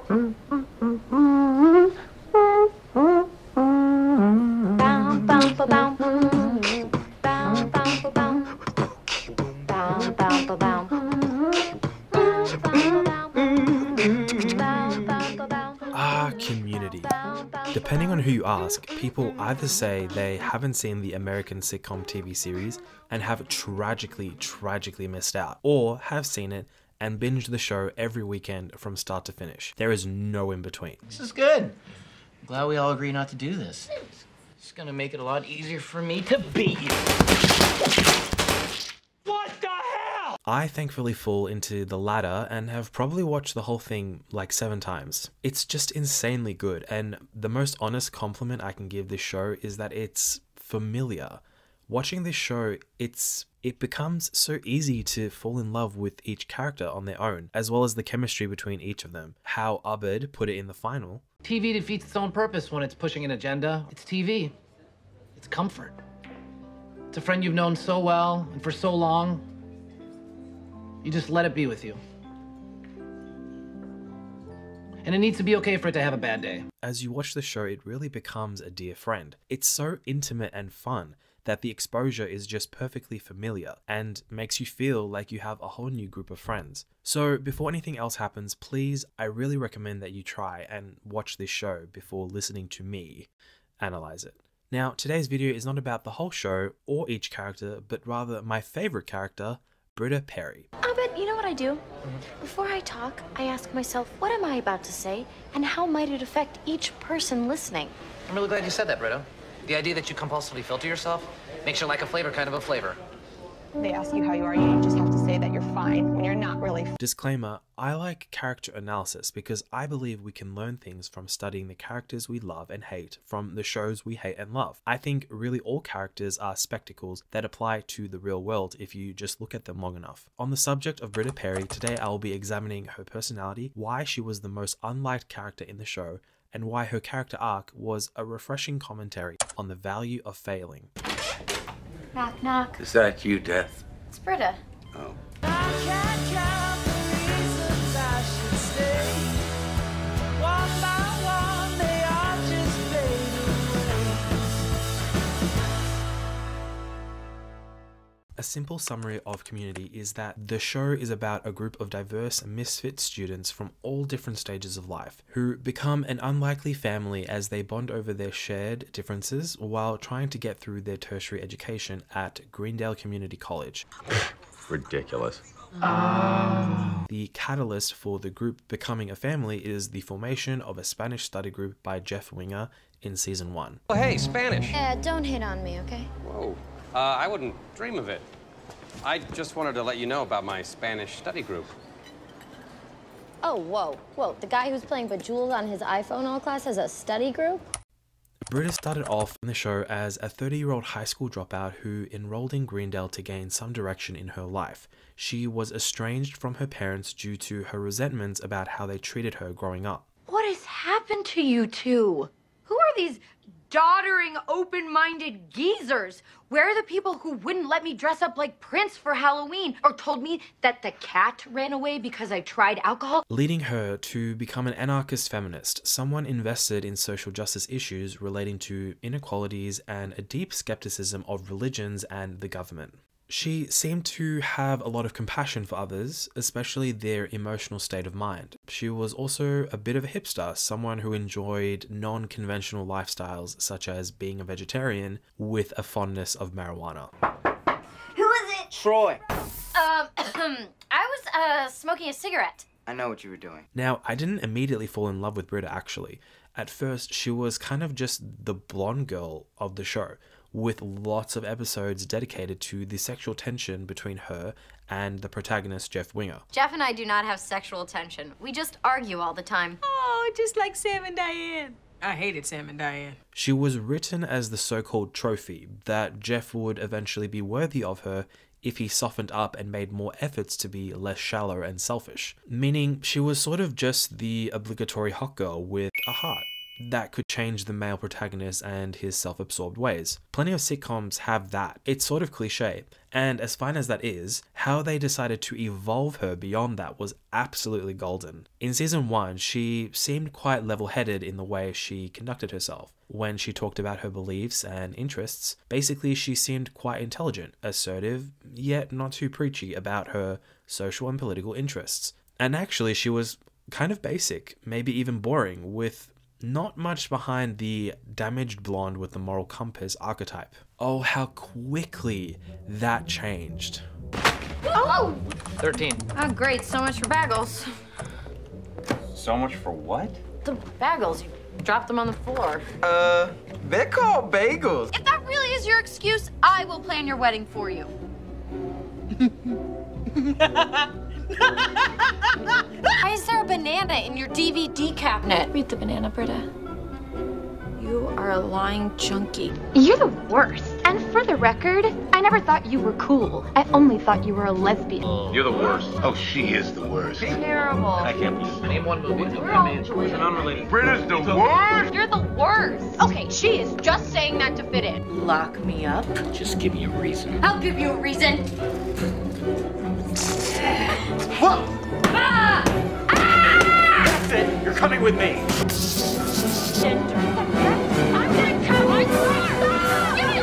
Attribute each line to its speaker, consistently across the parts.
Speaker 1: Ahhh Community. Depending on who you ask, people either say they haven't seen the American Sitcom TV series and have tragically missed out, or have seen it and binged the show every weekend from start to finish. There is no in between.
Speaker 2: This is good. I'm glad we all agree not to do this. It's gonna make it a lot easier for me to beat you. What the hell?
Speaker 1: I thankfully fall into the latter and have probably watched the whole thing like 7 times. It's just insanely good, and the most honest compliment I can give this show is that it's familiar. Watching this show, it becomes so easy to fall in love with each character on their own, as well as the chemistry between each of them. How Ahhh put it in the final.
Speaker 2: TV defeats its own purpose when it's pushing an agenda. It's TV. It's comfort. It's a friend you've known so well and for so long. You just let it be with you. And it needs to be okay for it to have a bad day.
Speaker 1: As you watch the show, it really becomes a dear friend. It's so intimate and fun that the exposure is just perfectly familiar and makes you feel like you have a whole new group of friends. So before anything else happens, please, I really recommend that you try and watch this show before listening to me analyze it. Now, today's video is not about the whole show or each character, but rather my favorite character, Britta Perry.
Speaker 3: But you know what I do? Before I talk, I ask myself, what am I about to say, and how might it affect each person listening?
Speaker 2: I'm really glad you said that, Britta. The idea that you compulsively filter yourself makes your like a flavor kind of a flavor.
Speaker 4: They ask you how you are, you just have to say that you're fine when you're not really.
Speaker 1: Disclaimer, I like character analysis because I believe we can learn things from studying the characters we love and hate from the shows we hate and love. I think really all characters are spectacles that apply to the real world if you just look at them long enough. On the subject of Britta Perry, today I will be examining her personality, why she was the most unliked character in the show, and why her character arc was a refreshing commentary on the value of failing.
Speaker 3: Knock, knock.
Speaker 5: Is that you, Death?
Speaker 3: It's Britta.
Speaker 5: Oh.
Speaker 1: A simple summary of Community is that the show is about a group of diverse misfit students from all different stages of life who become an unlikely family as they bond over their shared differences while trying to get through their tertiary education at Greendale Community College.
Speaker 5: Ridiculous.
Speaker 1: The catalyst for the group becoming a family is the formation of a Spanish study group by Jeff Winger in season 1.
Speaker 6: Oh, hey, Spanish.
Speaker 3: Don't hit on me, okay?
Speaker 6: Whoa. I wouldn't dream of it. I just wanted to let you know about my Spanish study group.
Speaker 3: Oh, whoa. The guy who's playing Bejeweled on his iPhone all class has a study group?
Speaker 1: Britta started off in the show as a 30-year-old high school dropout who enrolled in Greendale to gain some direction in her life. She was estranged from her parents due to her resentments about how they treated her growing up.
Speaker 7: What has happened to you two? Who are these doddering, open-minded geezers? Where are the people who wouldn't let me dress up like Prince for Halloween or told me that the cat ran away because I tried alcohol?
Speaker 1: Leading her to become an anarchist feminist, someone invested in social justice issues relating to inequalities and a deep skepticism of religions and the government. She seemed to have a lot of compassion for others, especially their emotional state of mind. She was also a bit of a hipster, someone who enjoyed non-conventional lifestyles such as being a vegetarian with a fondness of marijuana.
Speaker 7: Who is it?
Speaker 5: Troy!
Speaker 3: I was, smoking a cigarette.
Speaker 5: I know what you were doing.
Speaker 1: Now, I didn't immediately fall in love with Britta actually. At first, she was kind of just the blonde girl of the show, with lots of episodes dedicated to the sexual tension between her and the protagonist, Jeff Winger.
Speaker 3: Jeff and I do not have sexual tension. We just argue all the time.
Speaker 8: Oh, just like Sam and Diane. I hated Sam and Diane.
Speaker 1: She was written as the so-called trophy, that Jeff would eventually be worthy of her if he softened up and made more efforts to be less shallow and selfish. Meaning, she was sort of just the obligatory hot girl with a heart. that could change the male protagonist and his self-absorbed ways. Plenty of sitcoms have that. It's sort of cliche, and as fine as that is, how they decided to evolve her beyond that was absolutely golden. In season 1, she seemed quite level-headed in the way she conducted herself. When she talked about her beliefs and interests, basically she seemed quite intelligent, assertive, yet not too preachy about her social and political interests. And actually she was kind of basic, maybe even boring, with not much behind the damaged blonde with the moral compass archetype. Oh, how quickly that changed.
Speaker 2: Oh! 13.
Speaker 7: Oh, great. So much for bagels.
Speaker 5: So much for what?
Speaker 7: The bagels. You dropped them on the floor.
Speaker 5: They're called bagels.
Speaker 7: If that really is your excuse, I will plan your wedding for you. Why is there a banana in your DVD cabinet?
Speaker 3: Read the banana, Britta.
Speaker 7: You are a lying junkie.
Speaker 9: You're the worst. And for the record, I never thought you were cool. I only thought you were a lesbian.
Speaker 5: You're the worst. Oh, she is the worst.
Speaker 7: Terrible.
Speaker 5: I can't believe it.
Speaker 2: Name one movie.
Speaker 5: It's an unrelated. Britta's the worst.
Speaker 7: You're the worst. Okay, she is just saying that to fit in.
Speaker 8: Lock me up.
Speaker 5: Just give me a reason.
Speaker 7: I'll give you a reason.
Speaker 5: Whoa!
Speaker 7: Ah!
Speaker 5: That's it. You're coming with me.
Speaker 7: I'm gonna cut my car! Give me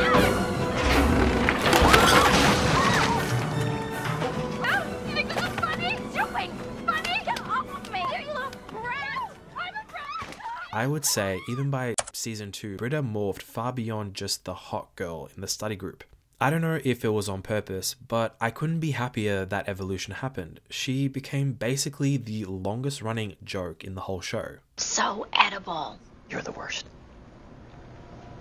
Speaker 7: that! You think this is funny? Doing funny? Get off of me, you little brat! I'm a brat!
Speaker 1: I would say, even by season 2, Britta morphed far beyond just the hot girl in the study group. I don't know if it was on purpose, but I couldn't be happier that evolution happened. She became basically the longest running joke in the whole show.
Speaker 3: So edible.
Speaker 5: You're the worst.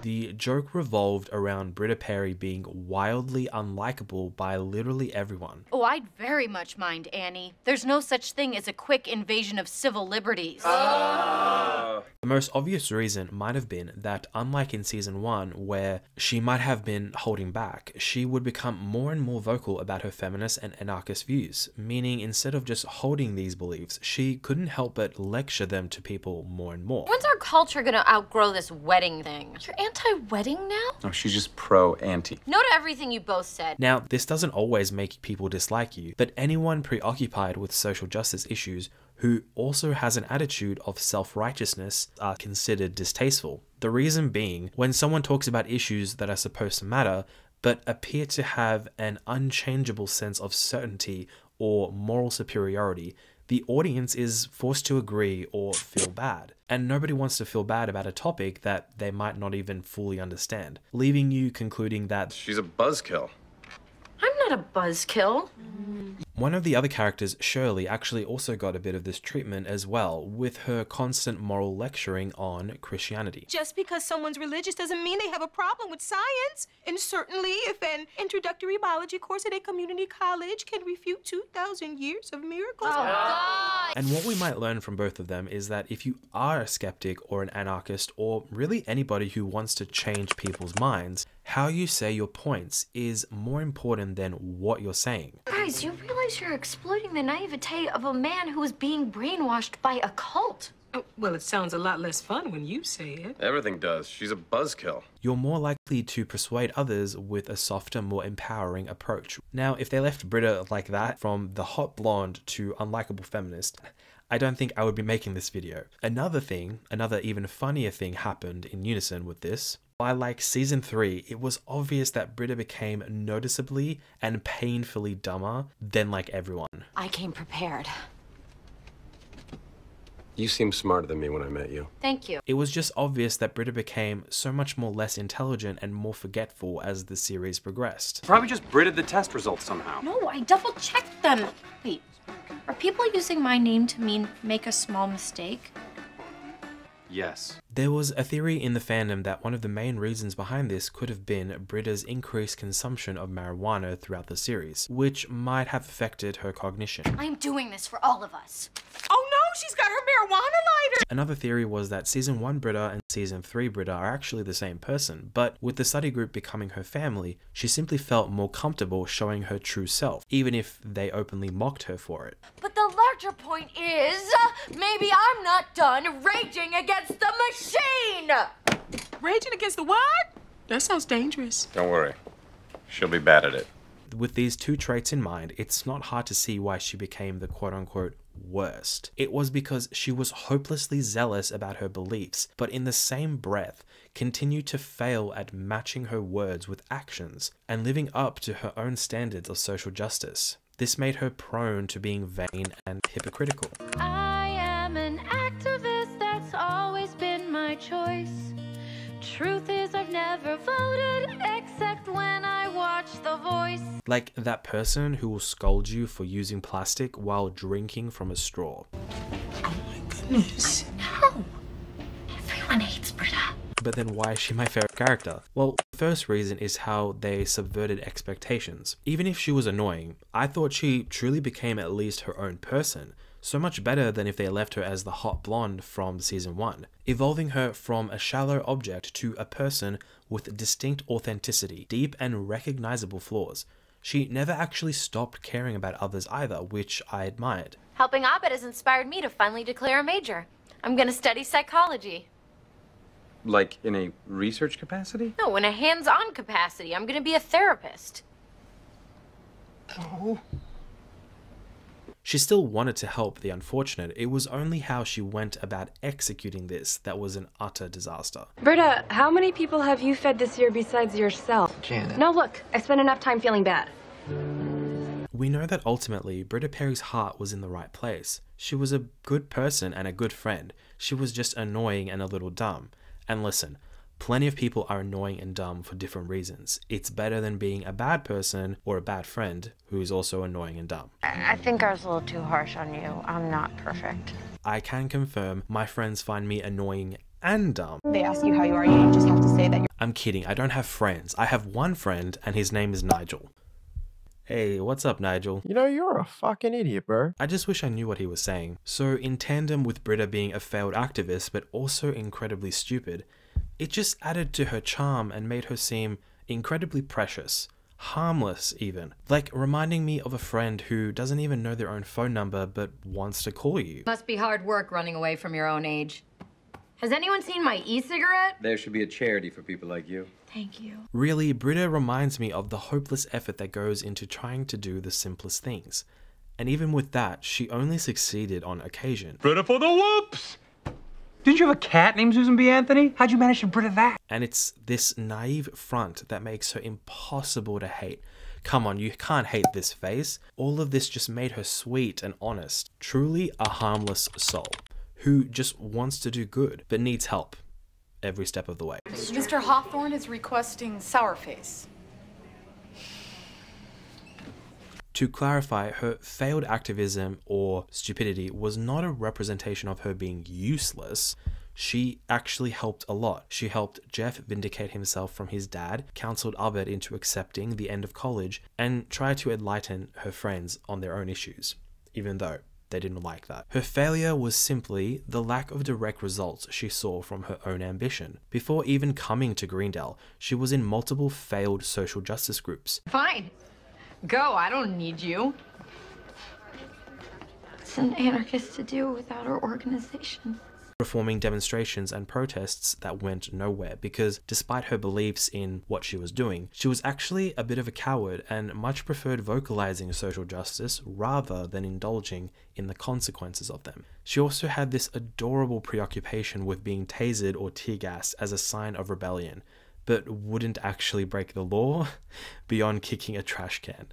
Speaker 1: The joke revolved around Britta Perry being wildly unlikable by literally everyone.
Speaker 7: Oh, I'd very much mind, Annie. There's no such thing as a quick invasion of civil liberties.
Speaker 1: The most obvious reason might have been that, unlike in season 1, where she might have been holding back, she would become more and more vocal about her feminist and anarchist views, meaning instead of just holding these beliefs, she couldn't help but lecture them to people more and more.
Speaker 7: When's our culture gonna outgrow this wedding thing?
Speaker 3: You're anti-wedding now?
Speaker 5: No, she's just pro-anti.
Speaker 7: No to everything you both said.
Speaker 1: Now, this doesn't always make people dislike you, but anyone preoccupied with social justice issues who also has an attitude of self-righteousness are considered distasteful. The reason being, when someone talks about issues that are supposed to matter, but appear to have an unchangeable sense of certainty or moral superiority, the audience is forced to agree or feel bad. And nobody wants to feel bad about a topic that they might not even fully understand, leaving you concluding that
Speaker 6: She's a buzzkill.
Speaker 7: I'm not a buzzkill.
Speaker 1: One of the other characters, Shirley, actually also got a bit of this treatment as well, with her constant moral lecturing on Christianity.
Speaker 8: Just because someone's religious doesn't mean they have a problem with science. And certainly, if an introductory biology course at a community college can refute 2,000 years of miracles.
Speaker 7: Oh, God.
Speaker 1: And what we might learn from both of them is that if you are a skeptic or an anarchist, or really anybody who wants to change people's minds, how you say your points is more important than what you're saying.
Speaker 3: Guys, you realize you're exploiting the naivete of a man who is being brainwashed by a cult.
Speaker 8: Oh, well, it sounds a lot less fun when you say it.
Speaker 6: Everything does. She's a buzzkill.
Speaker 1: You're more likely to persuade others with a softer, more empowering approach. Now, if they left Britta like that, from the hot blonde to unlikable feminist, I don't think I would be making this video. Another even funnier thing happened in unison with this. By like season 3, it was obvious that Britta became noticeably and painfully dumber than like everyone.
Speaker 7: I came prepared.
Speaker 6: You seemed smarter than me when I met you.
Speaker 7: Thank you.
Speaker 1: It was just obvious that Britta became so much more less intelligent and more forgetful as the series progressed.
Speaker 6: Probably just Britted the test results somehow.
Speaker 7: No, I double-checked them. Wait, are people using my name to mean make a small mistake?
Speaker 6: Yes.
Speaker 1: There was a theory in the fandom that one of the main reasons behind this could have been Britta's increased consumption of marijuana throughout the series, which might have affected her cognition.
Speaker 7: I'm doing this for all of us.
Speaker 8: Oh no, she's got her marijuana lighter!
Speaker 1: Another theory was that season 1 Britta and season 3 Britta are actually the same person, but with the study group becoming her family, she simply felt more comfortable showing her true self, even if they openly mocked her for it.
Speaker 7: But the larger point is, maybe I'm not done raging against the machine!
Speaker 8: Raging against the what? That sounds dangerous.
Speaker 5: Don't worry. She'll be bad at it.
Speaker 1: With these two traits in mind, it's not hard to see why she became the quote-unquote worst. It was because she was hopelessly zealous about her beliefs, but in the same breath, continued to fail at matching her words with actions and living up to her own standards of social justice. This made her prone to being vain and hypocritical.
Speaker 3: I am an activist, that's always been my choice. Truth is, I've never voted except when I watch The Voice.
Speaker 1: Like that person who will scold you for using plastic while drinking from a straw.
Speaker 8: Oh my goodness.
Speaker 3: No! Everyone hates Britta.
Speaker 1: But then why is she my favorite character? Well, the first reason is how they subverted expectations. Even if she was annoying, I thought she truly became at least her own person. So much better than if they left her as the hot blonde from season 1, evolving her from a shallow object to a person with distinct authenticity, deep and recognizable flaws. She never actually stopped caring about others either, which I admired.
Speaker 3: Helping Abed has inspired me to finally declare a major. I'm gonna study psychology.
Speaker 5: Like in a research capacity?
Speaker 3: No, in a hands-on capacity. I'm gonna be a therapist.
Speaker 5: Oh.
Speaker 1: She still wanted to help the unfortunate. It was only how she went about executing this that was an utter disaster.
Speaker 10: Britta, how many people have you fed this year besides yourself?
Speaker 2: Janet.
Speaker 10: No, look, I spent enough time feeling bad.
Speaker 1: We know that ultimately, Britta Perry's heart was in the right place. She was a good person and a good friend. She was just annoying and a little dumb. And listen, plenty of people are annoying and dumb for different reasons. It's better than being a bad person or a bad friend who is also annoying and dumb.
Speaker 3: I think I was a little too harsh on you. I'm not perfect.
Speaker 1: I can confirm my friends find me annoying and dumb.
Speaker 4: They ask you how you are, you just have to say that you're...
Speaker 1: I'm kidding, I don't have friends. I have one friend and his name is Nigel. Hey, what's up, Nigel?
Speaker 11: You know, you're a fucking idiot, bro.
Speaker 1: I just wish I knew what he was saying. So in tandem with Britta being a failed activist but also incredibly stupid, it just added to her charm and made her seem incredibly precious, harmless even. Like reminding me of a friend who doesn't even know their own phone number but wants to call you.
Speaker 7: Must be hard work running away from your own age. Has anyone seen my e-cigarette?
Speaker 5: There should be a charity for people like you.
Speaker 3: Thank you.
Speaker 1: Really, Britta reminds me of the hopeless effort that goes into trying to do the simplest things. And even with that, she only succeeded on occasion.
Speaker 5: Britta for the whoops! Didn't you have a cat named Susan B. Anthony? How'd you manage to Britta that?
Speaker 1: And it's this naive front that makes her impossible to hate. Come on, you can't hate this face. All of this just made her sweet and honest. Truly a harmless soul who just wants to do good but needs help every step of the way.
Speaker 12: Mr. Hawthorne is requesting sourface.
Speaker 1: To clarify, her failed activism or stupidity was not a representation of her being useless. She actually helped a lot. She helped Jeff vindicate himself from his dad, counseled Abed into accepting the end of college, and tried to enlighten her friends on their own issues, even though they didn't like that. Her failure was simply the lack of direct results she saw from her own ambition. Before even coming to Greendale, she was in multiple failed social justice groups.
Speaker 7: Fine. Go, I don't need you.
Speaker 3: What's an anarchist to do without our organization?
Speaker 1: Performing demonstrations and protests that went nowhere because despite her beliefs in what she was doing, she was actually a bit of a coward and much preferred vocalizing social justice rather than indulging in the consequences of them. She also had this adorable preoccupation with being tasered or tear-gassed as a sign of rebellion, but wouldn't actually break the law beyond kicking a trash can.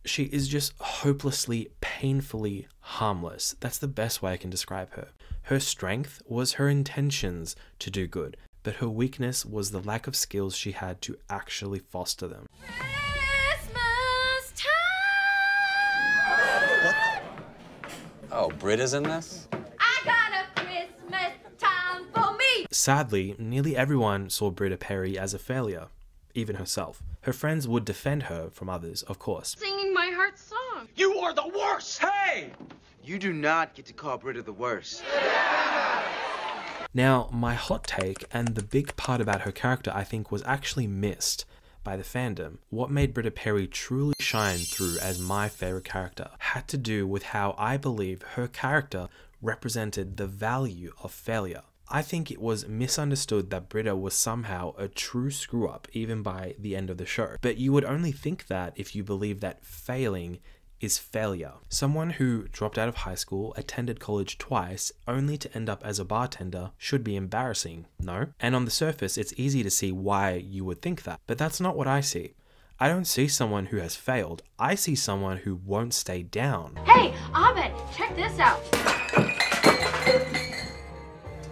Speaker 1: She is just hopelessly, painfully harmless. That's the best way I can describe her. Her strength was her intentions to do good, but her weakness was the lack of skills she had to actually foster them.
Speaker 3: Christmas time!
Speaker 6: Oh, Britta's in this?
Speaker 3: I got a Christmas time for me!
Speaker 1: Sadly, nearly everyone saw Britta Perry as a failure, even herself. Her friends would defend her from others, of course.
Speaker 8: Singing my heart song.
Speaker 5: You are the worst! Hey!
Speaker 13: You do not get to call Britta the worst.
Speaker 1: Now, my hot take, and the big part about her character I think was actually missed, by the fandom. What made Britta Perry truly shine through as my favorite character had to do with how I believe her character represented the value of failure. I think it was misunderstood that Britta was somehow a true screw up even by the end of the show, but you would only think that if you believe that failing is failure. Someone who dropped out of high school, attended college twice, only to end up as a bartender should be embarrassing, no? And on the surface, it's easy to see why you would think that, but that's not what I see. I don't see someone who has failed. I see someone who won't stay down.
Speaker 7: Hey, Ahmed, check this out.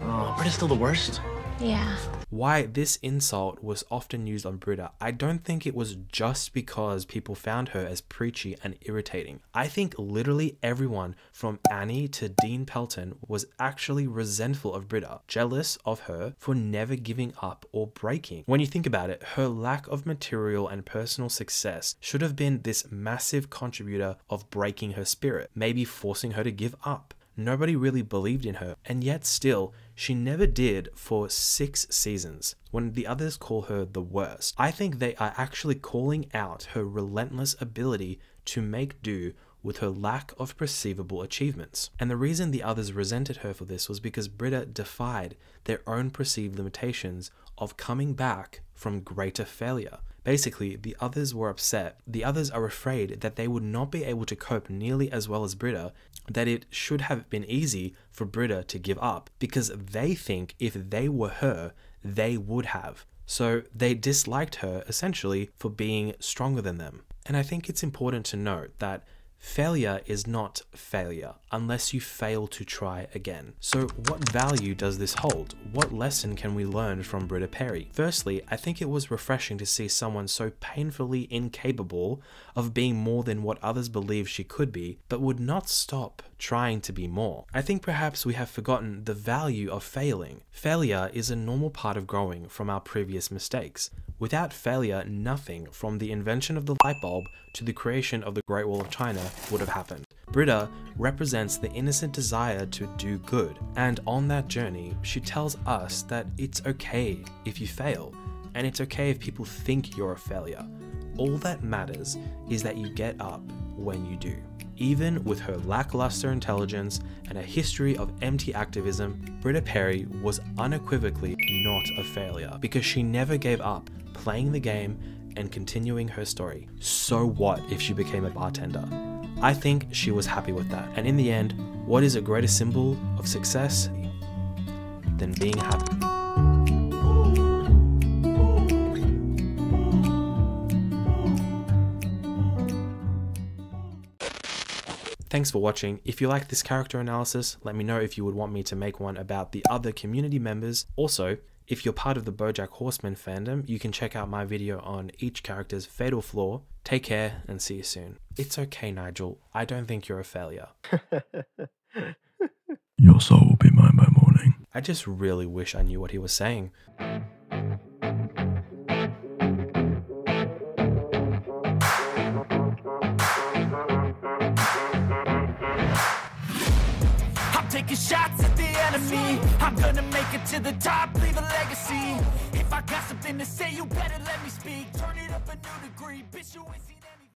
Speaker 2: Oh, Britta's still the worst?
Speaker 7: Yeah.
Speaker 1: Why this insult was often used on Britta, I don't think it was just because people found her as preachy and irritating. I think literally everyone from Annie to Dean Pelton was actually resentful of Britta, jealous of her for never giving up or breaking. When you think about it, her lack of material and personal success should have been this massive contributor of breaking her spirit, maybe forcing her to give up. Nobody really believed in her, and yet still, she never did for 6 seasons, when the others call her the worst. I think they are actually calling out her relentless ability to make do with her lack of perceivable achievements. And the reason the others resented her for this was because Britta defied their own perceived limitations of coming back from greater failure. Basically, the others were upset. The others are afraid that they would not be able to cope nearly as well as Britta, that it should have been easy for Britta to give up, because they think if they were her, they would have. So they disliked her essentially for being stronger than them. And I think it's important to note that failure is not failure unless you fail to try again. So what value does this hold? What lesson can we learn from Britta Perry? Firstly, I think it was refreshing to see someone so painfully incapable of being more than what others believed she could be, but would not stop trying to be more. I think perhaps we have forgotten the value of failing. Failure is a normal part of growing from our previous mistakes. Without failure, nothing from the invention of the light bulb to the creation of the Great Wall of China would have happened. Britta represents the innocent desire to do good, and on that journey, she tells us that it's okay if you fail, and it's okay if people think you're a failure. All that matters is that you get up when you do. Even with her lackluster intelligence and a history of empty activism, Britta Perry was unequivocally not a failure, because she never gave up playing the game and continuing her story. So what if she became a bartender? I think she was happy with that. And in the end, what is a greater symbol of success than being happy? Thanks for watching. If you like this character analysis, let me know if you would want me to make one about the other community members. Also, if you're part of the BoJack Horseman fandom, you can check out my video on each character's fatal flaw. Take care and see you soon. It's okay, Nigel. I don't think you're a failure.
Speaker 11: Your soul will be mine by morning.
Speaker 1: I just really wish I knew what he was saying.
Speaker 14: Taking shots at the enemy. I'm gonna make it to the top, leave a legacy. If I got something to say, you better let me speak. Turn it up a new degree, bitch, you ain't seen